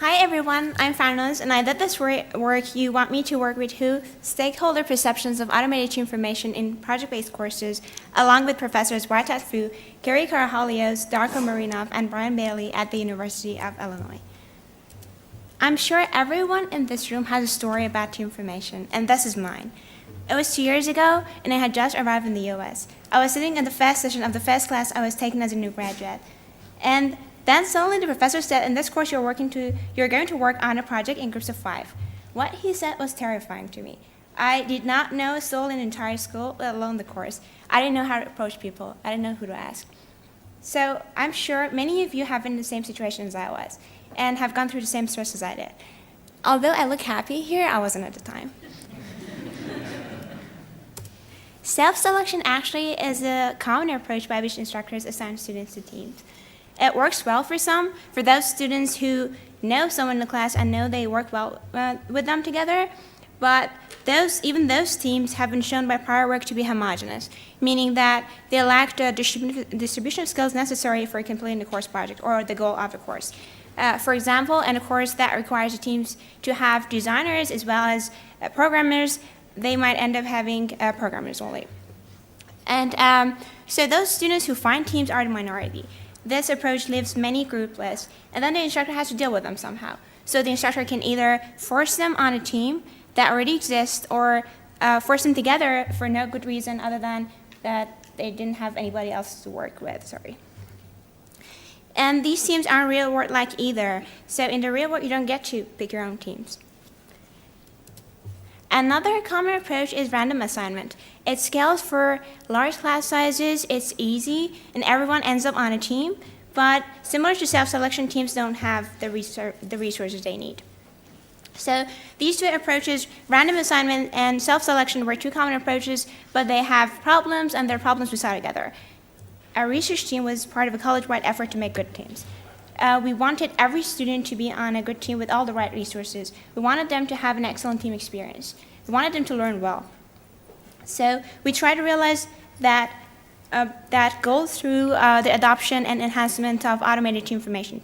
Hi everyone, I'm Farnaz, and I did this work you want me to work with stakeholder perceptions of automated information in project-based courses, along with professors Wai-Tat, Karrie, Karahalios, Darko, Marinov, and Brian Bailey at the University of Illinois. I'm sure everyone in this room has a story about team formation, and this is mine. It was 2 years ago, and I had just arrived in the US. I was sitting in the first session of the first class I was taking as a new graduate. And then suddenly the professor said, in this course you're going to work on a project in groups of 5. What he said was terrifying to me. I did not know a soul in the entire school, let alone the course. I didn't know how to approach people. I didn't know who to ask. So I'm sure many of you have been in the same situation as I was, and have gone through the same stress as I did. Although I look happy here, I wasn't at the time. Self-selection actually is a common approach by which instructors assign students to teams. It works well for some, for those students who know someone in the class and know they work well with them together, but even those teams have been shown by prior work to be homogeneous, meaning that they lack the distribution skills necessary for completing the course project or the goal of the course. For example, in a course that requires the teams to have designers as well as programmers, they might end up having programmers only. And so those students who find teams are the minority. This approach leaves many groupless, and then the instructor has to deal with them somehow. So the instructor can either force them on a team that already exists or force them together for no good reason other than that they didn't have anybody else to work with, And these teams aren't real world-like either. So in the real world, you don't get to pick your own teams. Another common approach is random assignment. It scales for large class sizes, it's easy, and everyone ends up on a team, but similar to self-selection, teams don't have the resources they need. So these two approaches, random assignment and self-selection, were two common approaches, but they have problems, and their problems we saw together. Our research team was part of a college-wide effort to make good teams. We wanted every student to be on a good team with all the right resources. We wanted them to have an excellent team experience. We wanted them to learn well. So we tried to realize that goal through the adoption and enhancement of automated team formation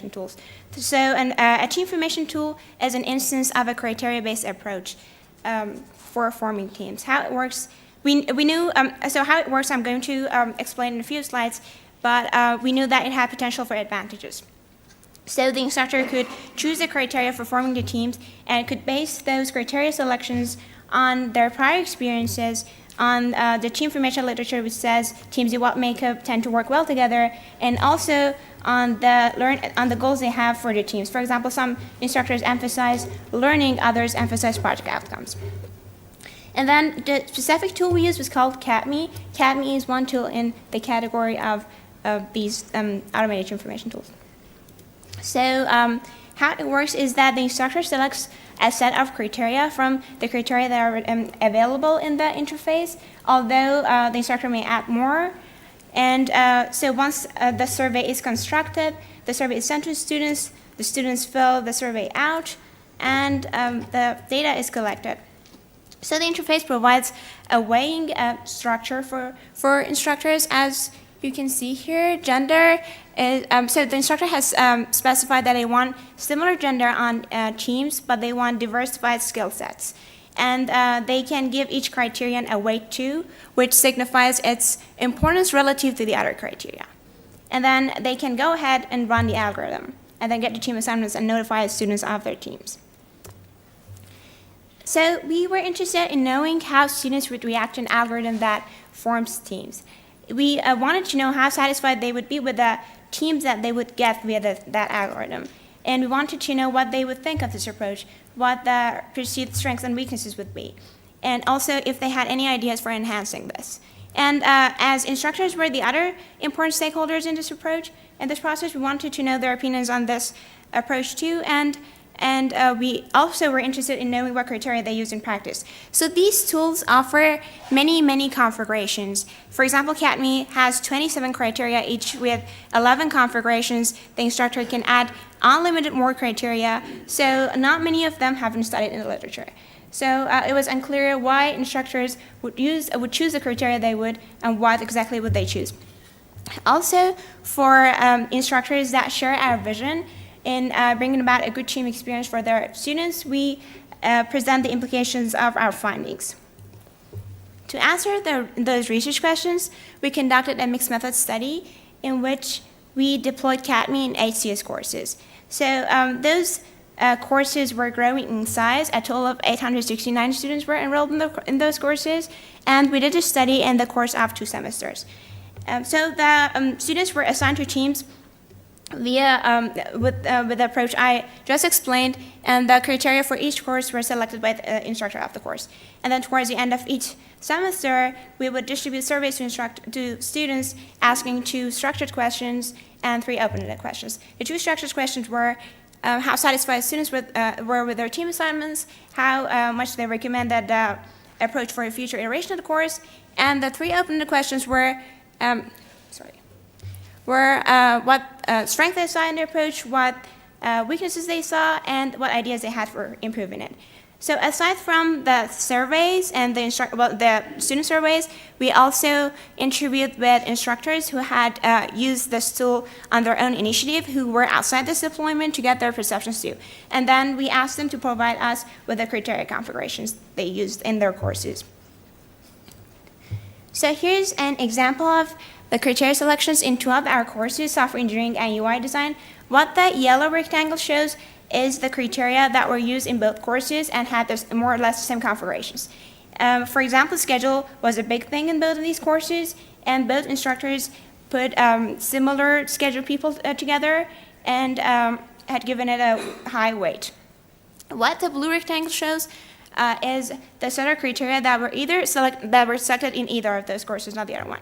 tools. So a team formation tool is an instance of a criteria-based approach for forming teams. How it works, so how it works I'm going to explain in a few slides, but we knew that it had potential for advantages. So the instructor could choose the criteria for forming the teams and could base those criteria selections on their prior experiences, on the team formation literature, which says teams with what makeup tend to work well together, and also on the goals they have for their teams. For example, some instructors emphasize learning, others emphasize project outcomes. And then the specific tool we used was called CATME. CATME is one tool in the category of these automated information tools. So how it works is that the instructor selects a set of criteria from the criteria that are available in the interface, although the instructor may add more. And so once the survey is constructed, the survey is sent to the students fill the survey out, and the data is collected. So the interface provides a weighing structure for instructors. As you can see here, gender is, so the instructor has specified that they want similar gender on teams, but they want diversified skill sets. And they can give each criterion a weight 2, which signifies its importance relative to the other criteria. And then they can go ahead and run the algorithm, and then get the team assignments and notify the students of their teams. So we were interested in knowing how students would react to an algorithm that forms teams. We wanted to know how satisfied they would be with the teams that they would get via that algorithm. And we wanted to know what they would think of this approach, what the perceived strengths and weaknesses would be, and also if they had any ideas for enhancing this. And as instructors were the other important stakeholders in this approach, in this process, we wanted to know their opinions on this approach too, and we also were interested in knowing what criteria they use in practice. So these tools offer many configurations. For example, CATME has 27 criteria, each with 11 configurations. The instructor can add unlimited more criteria, so not many of them have been studied in the literature. So it was unclear why instructors would choose the criteria they would, and what exactly would they choose. Also, for instructors that share our vision, in bringing about a good team experience for their students, we present the implications of our findings. To answer those research questions, we conducted a mixed method study in which we deployed CATME in HCS courses. So those courses were growing in size. A total of 869 students were enrolled in those courses, and we did a study in the course of 2 semesters. So the students were assigned to teams via with the approach I just explained, and the criteria for each course were selected by the instructor of the course. And then towards the end of each semester, we would distribute surveys to students asking 2 structured questions and 3 open-ended questions. The 2 structured questions were how satisfied students were with their team assignments, how much they recommended the approach for a future iteration of the course, and the 3 open-ended questions were what strengths they saw in the approach, what weaknesses they saw, and what ideas they had for improving it. So aside from the surveys and the student surveys, we also interviewed with instructors who had used this tool on their own initiative, who were outside this deployment, to get their perceptions too. And then we asked them to provide us with the criteria configurations they used in their courses. So here's an example of the criteria selections in 2 of our courses, software engineering and UI design. What the yellow rectangle shows is the criteria that were used in both courses and had this more or less the same configurations. For example, schedule was a big thing in both of these courses, and both instructors put similar scheduled people together and had given it a high weight. What the blue rectangle shows is the set of criteria that were selected in either of those courses, not the other one.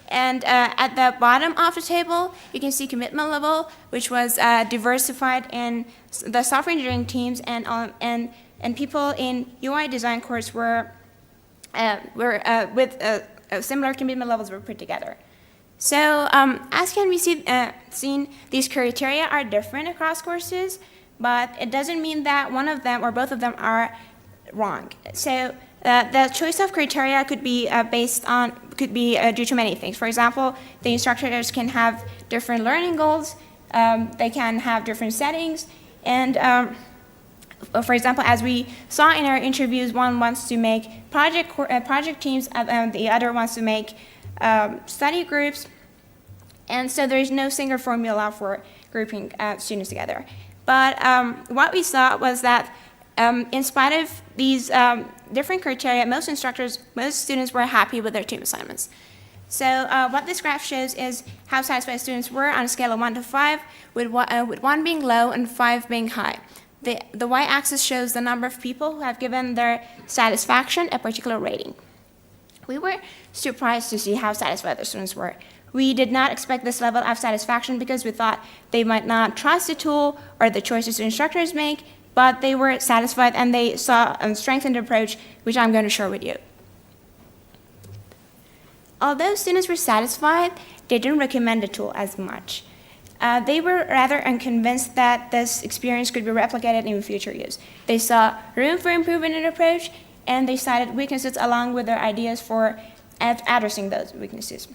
And at the bottom of the table, you can see commitment level, which was diversified in the software engineering teams, and people in UI design course with similar commitment levels were put together. So as can be seen, these criteria are different across courses, but it doesn't mean that one of them or both of them are wrong. So the choice of criteria could be due to many things. For example, the instructors can have different learning goals. They can have different settings. And for example, as we saw in our interviews, one wants to make project teams, and the other wants to make study groups. And so there is no single formula for grouping students together. But what we saw was that in spite of these different criteria, most students were happy with their team assignments. So what this graph shows is how satisfied students were on a scale of 1 to 5, with 1 being low and 5 being high. The y-axis shows the number of people who have given their satisfaction a particular rating. We were surprised to see how satisfied the students were. We did not expect this level of satisfaction because we thought they might not trust the tool or the choices the instructors make, but they were satisfied and they saw a strengthened approach, which I'm going to share with you. Although students were satisfied, they didn't recommend the tool as much. They were rather unconvinced that this experience could be replicated in future use. They saw room for improvement in approach, and they cited weaknesses along with their ideas for addressing those weaknesses.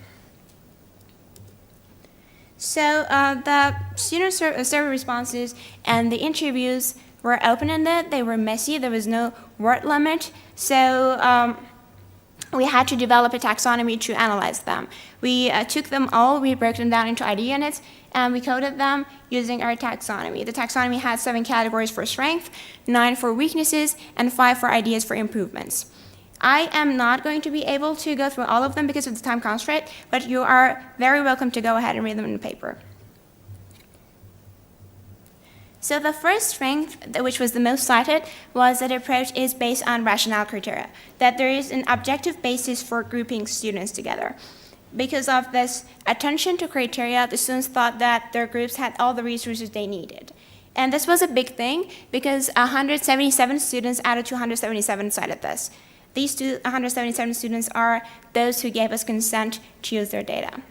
So the student survey responses and the interviews were open-ended, they were messy, there was no word limit, so we had to develop a taxonomy to analyze them. We took them all, we broke them down into ID units, and we coded them using our taxonomy. The taxonomy had 7 categories for strength, 9 for weaknesses, and 5 for ideas for improvements. I am not going to be able to go through all of them because of the time constraint, but you are very welcome to go ahead and read them in the paper. So the first strength, which was the most cited, was that approach is based on rationale criteria, that there is an objective basis for grouping students together. Because of this attention to criteria, the students thought that their groups had all the resources they needed. And this was a big thing because 177 students out of 277 cited this. These 177 students are those who gave us consent to use their data.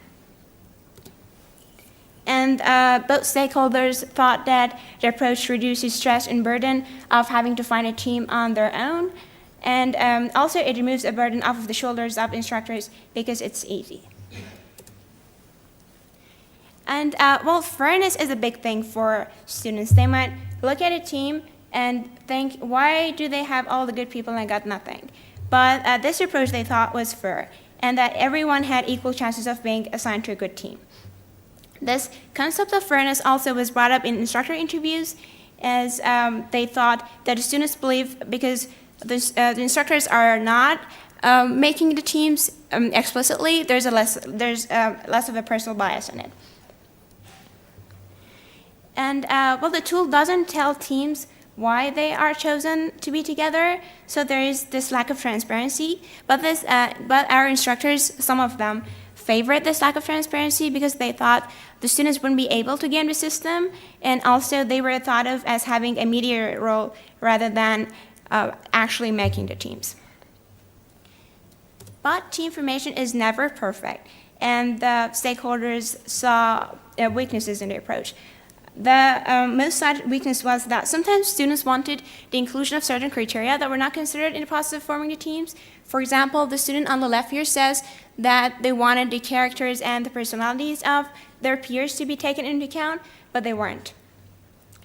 And both stakeholders thought that the approach reduces stress and burden of having to find a team on their own. And also it removes a burden off of the shoulders of instructors because it's easy. And well, fairness is a big thing for students. They might look at a team and think, why do they have all the good people and I got nothing? But this approach they thought was fair, and that everyone had equal chances of being assigned to a good team. This concept of fairness also was brought up in instructor interviews, as they thought that the students believe because the instructors are not making the teams explicitly, there's less of a personal bias in it. And well, the tool doesn't tell teams why they are chosen to be together, so there is this lack of transparency. But our instructors, some of them, favored this lack of transparency because they thought the students wouldn't be able to game the system, and also they were thought of as having a mediator role rather than actually making the teams. But team formation is never perfect, and the stakeholders saw weaknesses in the approach. The most cited weakness was that sometimes students wanted the inclusion of certain criteria that were not considered in the process of forming the teams. For example, the student on the left here says that they wanted the characters and the personalities of their peers to be taken into account, but they weren't.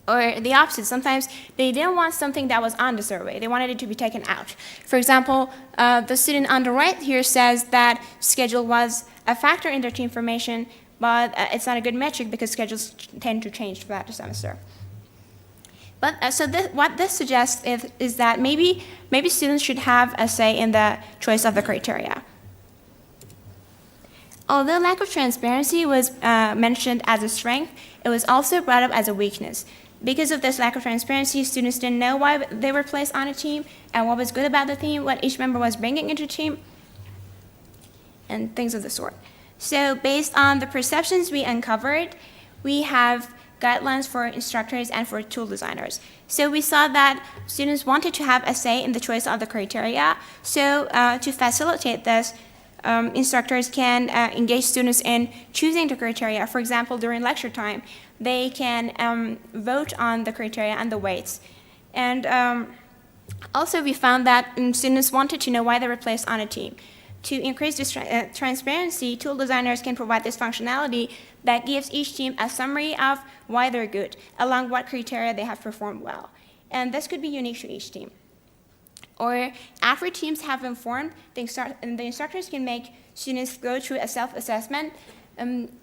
Or the opposite, sometimes they didn't want something that was on the survey. They wanted it to be taken out. For example, the student on the right here says that schedule was a factor in their team formation, but it's not a good metric because schedules tend to change throughout the semester. But what this suggests is that maybe students should have a say in the choice of the criteria. Although lack of transparency was mentioned as a strength, it was also brought up as a weakness. Because of this lack of transparency, students didn't know why they were placed on a team and what was good about the team, what each member was bringing into the team, and things of the sort. So based on the perceptions we uncovered, we have guidelines for instructors and for tool designers. So we saw that students wanted to have a say in the choice of the criteria. So to facilitate this, instructors can engage students in choosing the criteria. For example, during lecture time, they can vote on the criteria and the weights. And also we found that students wanted to know why they were placed on a team. To increase this transparency, tool designers can provide this functionality that gives each team a summary of why they're good, along what criteria they have performed well. And this could be unique to each team. Or after teams have been formed, the instructors can make students go through a self-assessment,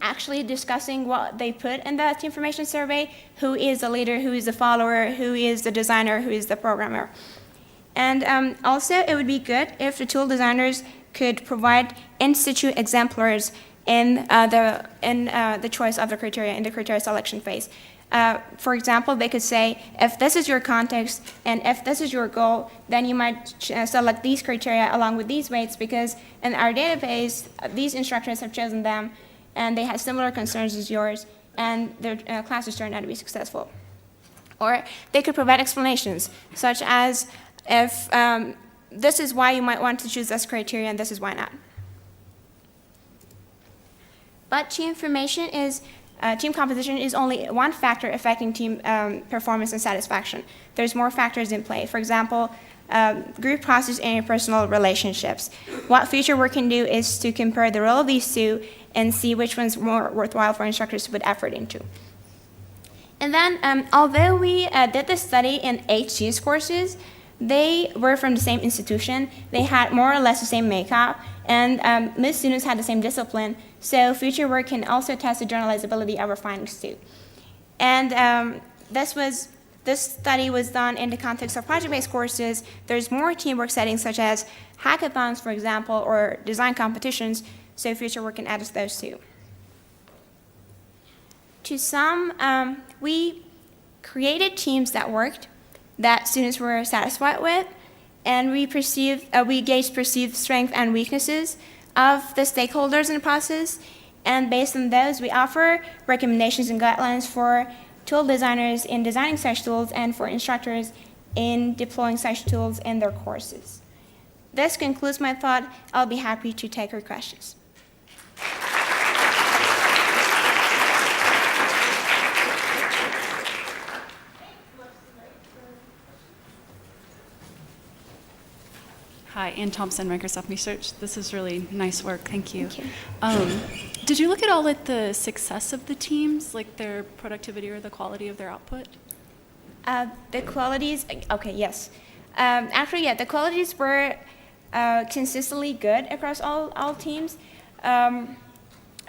actually discussing what they put in the team formation survey, who is the leader, who is the follower, who is the designer, who is the programmer. And also, it would be good if the tool designers could provide in-situ exemplars in the choice of the criteria, in the criteria selection phase. For example, they could say, if this is your context and if this is your goal, then you might select these criteria along with these weights because in our database, these instructors have chosen them and they had similar concerns as yours and their classes turned out to be successful. Or they could provide explanations, such as if this is why you might want to choose this criteria and this is why not. But team composition is only one factor affecting team performance and satisfaction. There's more factors in play. For example, group process and interpersonal relationships. What future work can do is to compare the role of these two and see which one's more worthwhile for instructors to put effort into. And then, although we did this study in 8 CS courses, they were from the same institution. They had more or less the same makeup, and most students had the same discipline, so future work can also test the generalizability of our findings too. And this study was done in the context of project-based courses. There's more teamwork settings such as hackathons, for example, or design competitions, so future work can add those too. To sum, we created teams that worked, that students were satisfied with, and we gauged perceived strengths and weaknesses of the stakeholders in the process, and based on those, we offer recommendations and guidelines for tool designers in designing such tools and for instructors in deploying such tools in their courses. This concludes my thought. I'll be happy to take your questions. Hi, Ann Thompson, Microsoft Research. This is really nice work. Thank you. Thank you. Did you look at all at the success of the teams, like their productivity or the quality of their output? The qualities, okay, yes. Actually, yeah, the qualities were consistently good across all teams.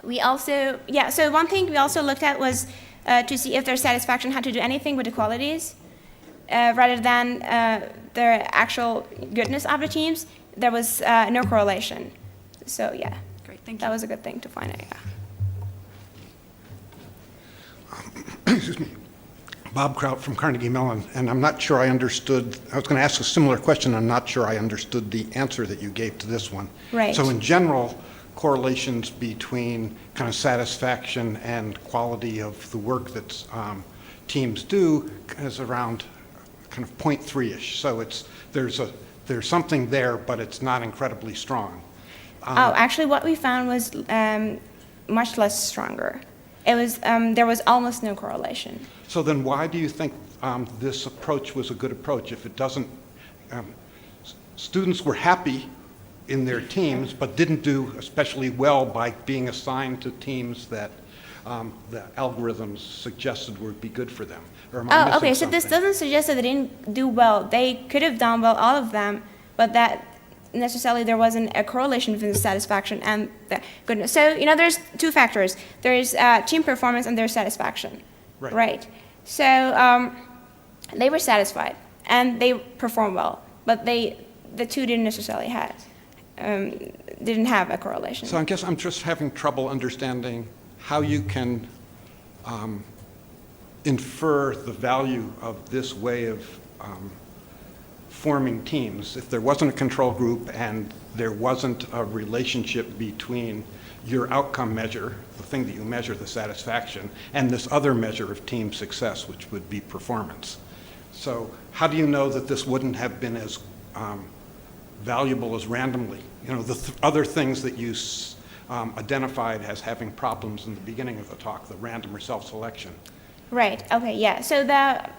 We also, yeah, so one thing we also looked at was to see if their satisfaction had to do anything with the qualities. Rather than their actual goodness of the teams, there was no correlation. So yeah, Great, thank you. that was a good thing to find out, yeah. Excuse me. Bob Kraut from Carnegie Mellon, and I'm not sure I understood, I was going to ask a similar question, I'm not sure I understood the answer that you gave to this one. Right. So in general, correlations between kind of satisfaction and quality of the work that teams do is around kind of 0.3-ish. So there's something there, but it's not incredibly strong. Actually, what we found was much less stronger. It was there was almost no correlation. So then why do you think this approach was a good approach? If it doesn't, students were happy in their teams, but didn't do especially well by being assigned to teams that the algorithms suggested would be good for them. Or am I missing Okay, so something? this doesn't suggest that they didn't do well. They could have done well, all of them, but that necessarily there wasn't a correlation between the satisfaction and the goodness. So, there's two factors. There's team performance and there's satisfaction. Right. So they were satisfied and they performed well, but the two didn't necessarily didn't have a correlation. So I guess I'm just having trouble understanding how you can infer the value of this way of forming teams. If there wasn't a control group and there wasn't a relationship between your outcome measure, the thing that you measure, the satisfaction, and this other measure of team success, which would be performance. So how do you know that this wouldn't have been as valuable as randomly? The other things that you identified as having problems in the beginning of the talk, the random or self-selection. Right, okay, yeah. So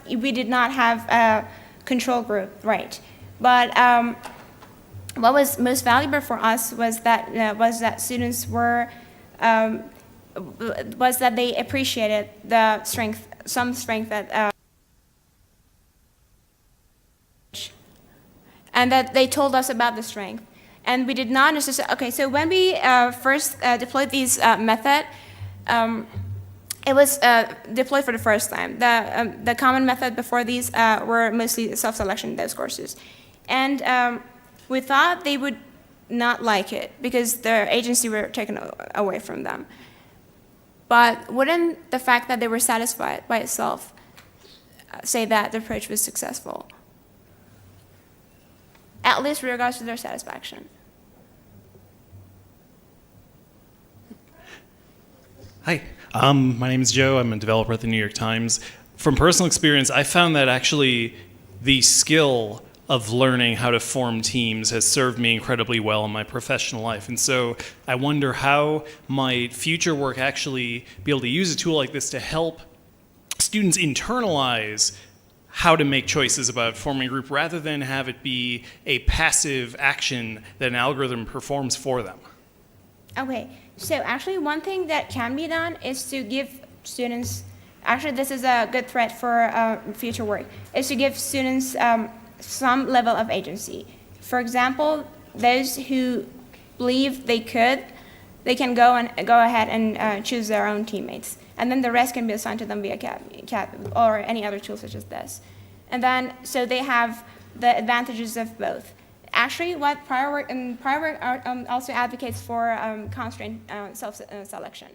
we did not have a control group, right. But what was most valuable for us was that students was that they appreciated the strength, some strength that, and that they told us about the strength. And we did not necessarily, okay, so when we first deployed these method, it was deployed for the first time. The common method before these were mostly self-selection in those courses. And we thought they would not like it because their agency were taken away from them. But wouldn't the fact that they were satisfied by itself say that the approach was successful? At least with regards to their satisfaction. Hi, my name is Joe. I'm a developer at the New York Times. From personal experience, I found that actually the skill of learning how to form teams has served me incredibly well in my professional life. And so I wonder how might future work actually be able to use a tool like this to help students internalize how to make choices about forming a group rather than have it be a passive action that an algorithm performs for them. Okay, so actually one thing that can be done is to give students, actually this is a good thread for future work, is to give students some level of agency. For example, those who believe they can go ahead and choose their own teammates. And then the rest can be assigned to them via CATME or any other tool such as this. And then, so they have the advantages of both. Actually, what prior work also advocates for constrained self-selection.